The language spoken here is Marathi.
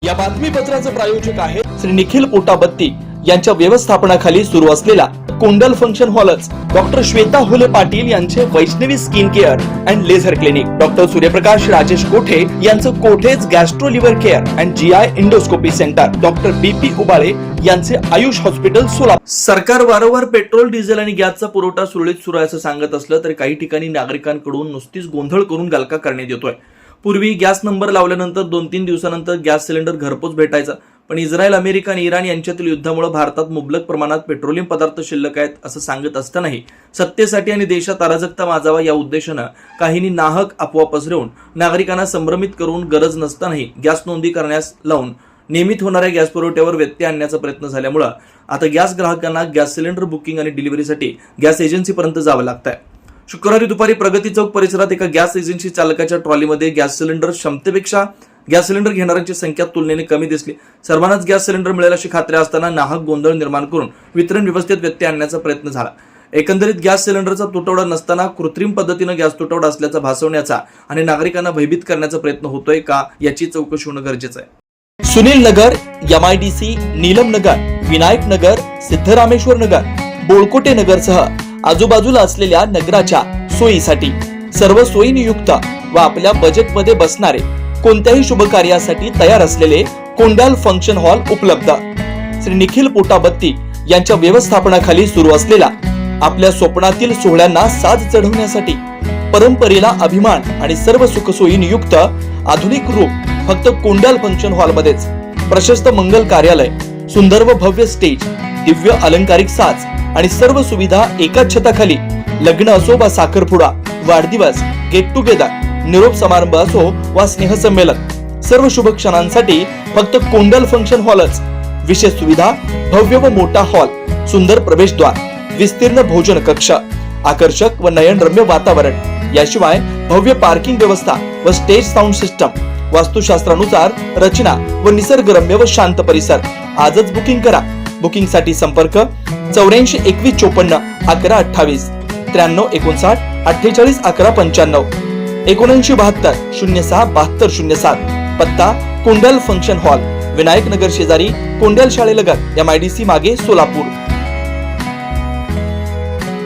या बातमीपत्राचे प्रायोजक आहे श्री निखिल पोटाबत्ती यांच्या व्यवस्थापनाखाली सुरू असलेला कोंडल फंक्शन हॉलच डॉक्टर श्वेता होले पाटील यांचे Vaishnavi skin care and laser clinic, doctor Suryaprakash Rajesh Kothe यांचं Kothe's gastro liver care and GI endoscopy centre, doctor BP Ubale यांचे आयुष हॉस्पिटल सोलापूर। सरकार वारंवार पेट्रोल, डिझेल आणि गॅसचा पुरवठा सुरळीत सुरू आहे असं सांगत असलं तरी काही ठिकाणी नागरिकांकडून नुसतीच गोंधळ करून गलका करण्यात येतोय। पूर्वी गॅस नंबर लावल्यानंतर 2-3 दिवसानंतर गॅस सिलेंडर घरपोच भेटायचा, पण इस्रायल, अमेरिका आणि इराण यांच्यातील युद्धामुळे भारतात मुबलक प्रमाणात पेट्रोलियम पदार्थ शिल्लक आहेत असं सांगत असतानाही सत्तेसाठी आणि देशात अराजकता माजावा या उद्देशानं काहींनी नाहक अफवा पसरवून नागरिकांना संभ्रमित करून गरज नसतानाही गॅस नोंदी करण्यास लावून नियमित होणाऱ्या गॅस पुरवठ्यावर व्यत्यय आणण्याचा प्रयत्न झाल्यामुळे आता गॅस ग्राहकांना गॅस सिलेंडर बुकिंग आणि डिलिव्हरीसाठी गॅस एजन्सीपर्यंत जावं लागतंय। शुक्रवारी दुपारी प्रगती चौक परिसरात एका गॅस एजन्सी चालकाच्या ट्रॉलीमध्ये गॅस सिलेंडर क्षमतेपेक्षा गॅस सिलेंडर घेणाऱ्यांची संख्या तुलनेने कमी दिसली। सर्वांनाच गॅस सिलेंडर मिळेल अशी खात्री असताना नाहक गोंधळ निर्माण करून वितरण व्यवस्थेत व्यत्यय आणण्याचा प्रयत्न झाला। एकंदरीत गॅस सिलेंडरचा तुटवडा नसताना कृत्रिम पद्धतीने गॅस तुटवडा असल्याचा भासवण्याचा आणि नागरिकांना भयभीत करण्याचा प्रयत्न होतोय का याची चौकशी होणं गरजेचं आहे। सुनील नगर, MIDC, नीलम नगर, विनायक नगर, सिद्धरामेश्वर नगर, बोळकोटे नगरसह आजूबाजूला असलेल्या नगराच्या सोयीसाठी सर्व सोयीनियुक्त व आपल्या बजेटमध्ये बसणारे कोणत्याही शुभ कार्यासाठी तयार असलेले कोंडाल फंक्शन हॉल उपलब्ध। श्री निखिल पोटाबत्ती यांच्या व्यवस्थापनाखाली सुरू असलेला आपल्या स्वप्नातील सोहळ्यांना साज चढवण्यासाठी परंपरेला अभिमान आणि सर्व सुखसोयी युक्त आधुनिक रूप फक्त कोंडाल फंक्शन हॉल मध्येच। प्रशस्त मंगल कार्यालय, सुंदर व भव्य स्टेज, दिव्य अलंकारिक साज आणि सर्व सुविधा एकाच छताखाली। लग्न असो वा साखरपुडा, वाढदिवस, गेट टुगेदर, निरोप समारंभ असो वा स्नेहसंमेलन, सर्व शुभ क्षणांसाठी फक्त कोंडल फंक्शन हॉलच। विशेष सुविधा, भव्य व मोठा हॉल, सुंदर प्रवेशद्वार, विस्तीर्ण भोजन कक्ष, आकर्षक व नयनरम्य वातावरण, याशिवाय भव्य पार्किंग व्यवस्था व स्टेज साऊंड सिस्टम, वास्तुशास्त्रानुसार रचना व निसर्गरम्य व शांत परिसर। आजच बुकिंग करा। बुकिंग साठी संपर्क 84 21 54 11 28 93 59 48 11 95 79 72 06 72 07। पत्ता कोंडल फंक्शन हॉल, विनायक नगर शेजारी कोंडल शाळेलगत, MIDC मागे, सोलापूर।